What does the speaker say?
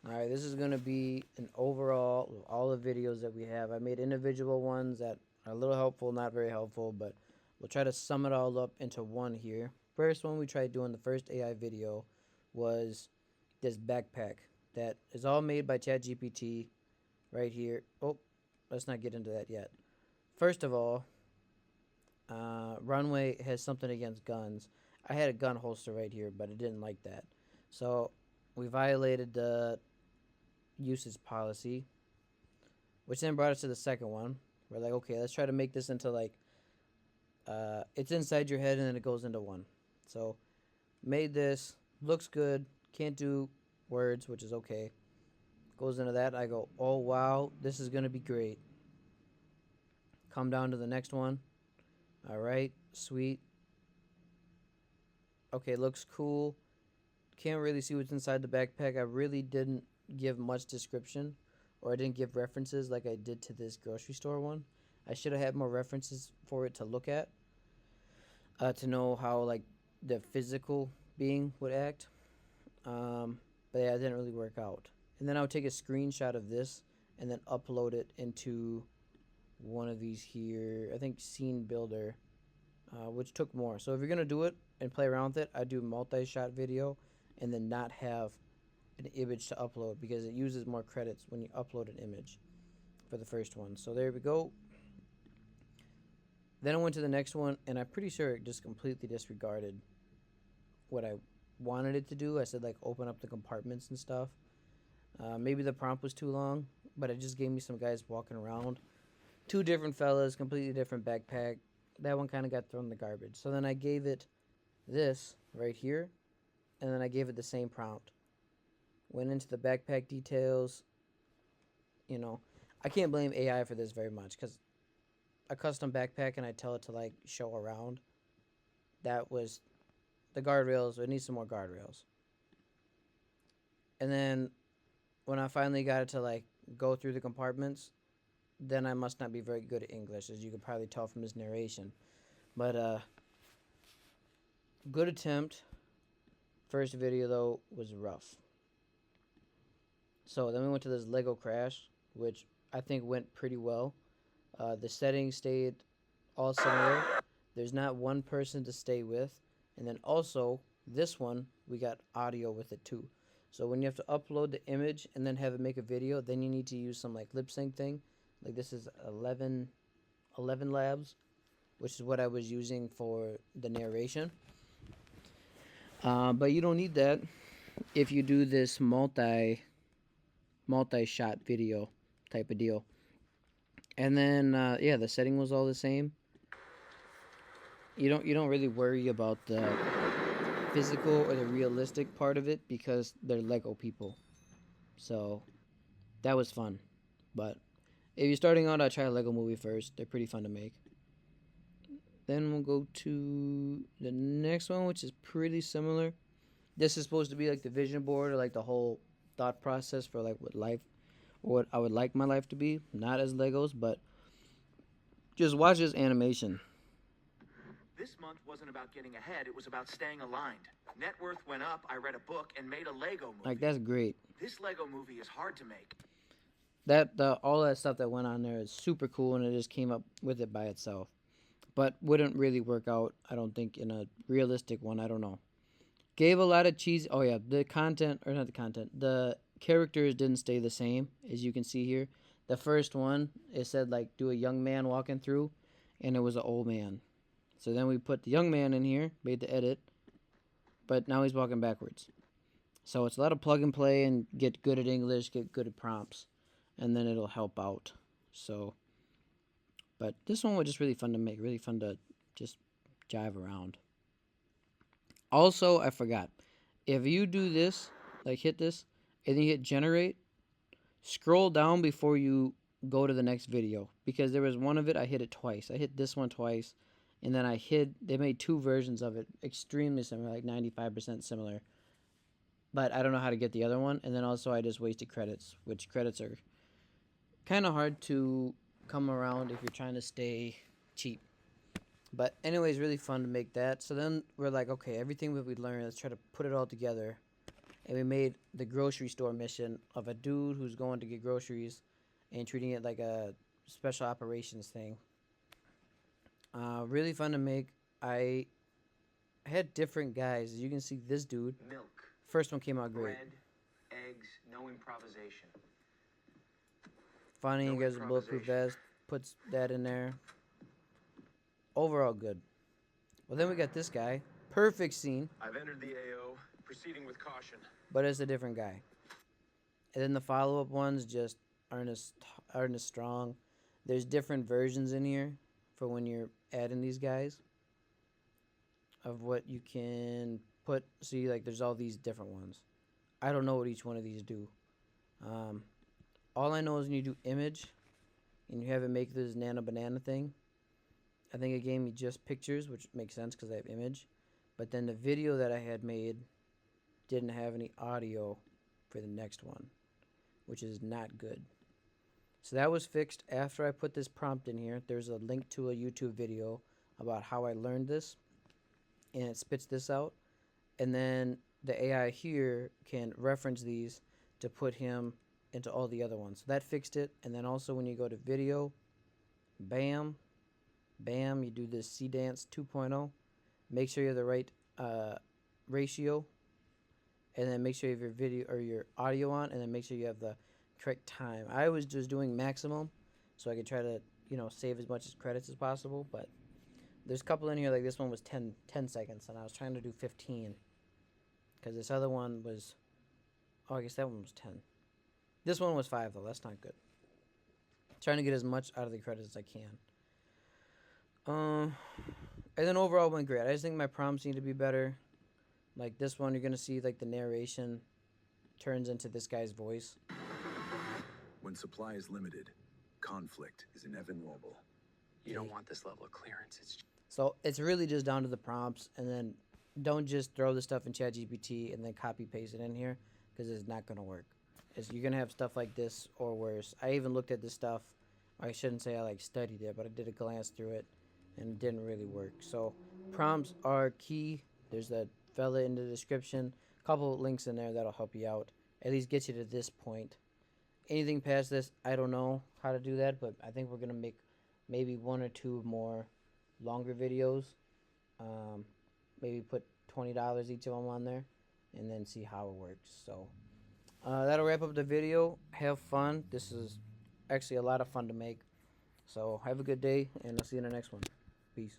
Alright, this is going to be an overall of all the videos that we have. I made individual ones that are a little helpful, not very helpful, but we'll try to sum it all up into one here. First one we tried doing, the first AI video, was this backpack that is all made by ChatGPT right here. Oh, let's not get into that yet. First of all, Runway has something against guns. I had a gun holster right here, but it didn't like that. So we violated the usage policy, which then brought us to the second one. We're like, okay, let's try to make this into like, it's inside your head and then it goes into one. So made this, looks good, can't do words, which is okay. Goes into that, I go, oh wow, this is gonna be great. Come down to the next one. Alright, sweet. Okay, looks cool. Can't really see what's inside the backpack. I really didn't give much description, or I didn't give references like I did to this grocery store one. I should have had more references for it to look at, to know how like the physical being would act. But yeah, it didn't really work out. And then I would take a screenshot of this and then upload it into one of these here. I think Scene Builder, which took more. So if you're gonna do it and play around with it, I do multi-shot video and then not have an image to upload because it uses more credits when you upload an image for the first one. So there we go. Then I went to the next one and I'm pretty sure it just completely disregarded what I wanted it to do. I said like open up the compartments and stuff. Maybe the prompt was too long, but it just gave me some guys walking around. Two different fellas, completely different backpack. That one kind of got thrown in the garbage. So then I gave it this right here, and then I gave it the same prompt. Went into the backpack details. You know, I can't blame AI for this very much because a custom backpack and I tell it to like show around. That was the guardrails. It needs some more guardrails. And then when I finally got it to like go through the compartments, then I must not be very good at English, as you could probably tell from his narration. But good attempt. First video though was rough. So then we went to this Lego crash, which I think went pretty well. The settings stayed all similar. There's not one person to stay with. And then also, this one, we got audio with it too. So when you have to upload the image and then have it make a video, then you need to use some like lip sync thing. Like this is 11 Labs, which is what I was using for the narration. But you don't need that if you do this multi-shot video type of deal. And then yeah, the setting was all the same. You don't really worry about the physical or the realistic part of it because they're Lego people. So that was fun. But if you're starting out, I'll try a Lego movie first. They're pretty fun to make. Then we'll go to the next one, which is pretty similar. This is supposed to be like the vision board or like the whole thought process for like what life, or what I would like my life to be. Not as Legos, but just watch this animation. This month wasn't about getting ahead, it was about staying aligned. Net worth went up, I read a book, and made a Lego movie. Like, that's great. This Lego movie is hard to make. All that stuff that went on there is super cool, and it just came up with it by itself. But wouldn't really work out, I don't think, in a realistic one. I don't know. Gave a lot of cheese. Oh, yeah, the content, or not the content, the characters didn't stay the same, as you can see here. The first one, it said, like, do a young man walking through, and it was an old man. So then we put the young man in here, made the edit, but now he's walking backwards. So it's a lot of plug and play and get good at English, get good at prompts, and then it'll help out. So, but this one was just really fun to make, really fun to just jive around. Also, I forgot, if you do this, like hit this, and then you hit generate, scroll down before you go to the next video, because there was one of it, I hit it twice. I hit this one twice. And then they made two versions of it, extremely similar, like 95% similar. But I don't know how to get the other one. And then also I just wasted credits, which credits are kind of hard to come around if you're trying to stay cheap. But anyways, really fun to make that. So then we're like, okay, everything that we learned, let's try to put it all together and we made the grocery store mission of a dude who's going to get groceries and treating it like a special operations thing. Really fun to make. I had different guys. As you can see, this dude. Milk. First one came out great. Bread, eggs, no improvisation. Funny, No you guys a bulletproof improvisation. vest. Puts that in there. Overall good. Well, then we got this guy. Perfect scene, I've entered the AO, proceeding with caution. but it's a different guy. And then the follow-up ones just aren't as strong. There's different versions in here for when you're adding these guys of what you can put. See, like there's all these different ones. I don't know what each one of these do. All I know is when you do image and you have it make this nano banana thing, I think it gave me just pictures, which makes sense because I have image. But then the video that I had made didn't have any audio for the next one, which is not good. So that was fixed after I put this prompt in here. There's a link to a YouTube video about how I learned this, and it spits this out. And then the AI here can reference these to put him into all the other ones. So that fixed it. And then also when you go to video, bam, bam, you do this C-Dance 2.0. Make sure you have the right ratio, and then make sure you have your video or your audio on, and then make sure you have the correct time. I was just doing maximum so I could try to, save as much as credits as possible, but there's a couple in here, like this one was 10 seconds, and I was trying to do 15 because this other one was, I guess that one was 10. This one was 5 though. That's not good. Trying to get as much out of the credits as I can. And then overall went great. I just think my prompts need to be better. Like this one, you're gonna see like the narration turns into this guy's voice. When supply is limited, conflict is inevitable. You don't want this level of clearance. So it's really just down to the prompts, and then don't just throw the stuff in ChatGPT and then copy paste it in here because it's not gonna work. You're gonna have stuff like this or worse. I even looked at this stuff. I shouldn't say I studied it, but I did a glance through it, and it didn't really work. So prompts are key. There's that fella in the description. A couple of links in there that'll help you out. At least get you to this point. Anything past this, I don't know how to do that, but I think we're gonna make maybe 1 or 2 more longer videos. Maybe put $20 each of them on there, and then see how it works. So that'll wrap up the video. Have fun. This is actually a lot of fun to make. So have a good day, and I'll see you in the next one. Peace.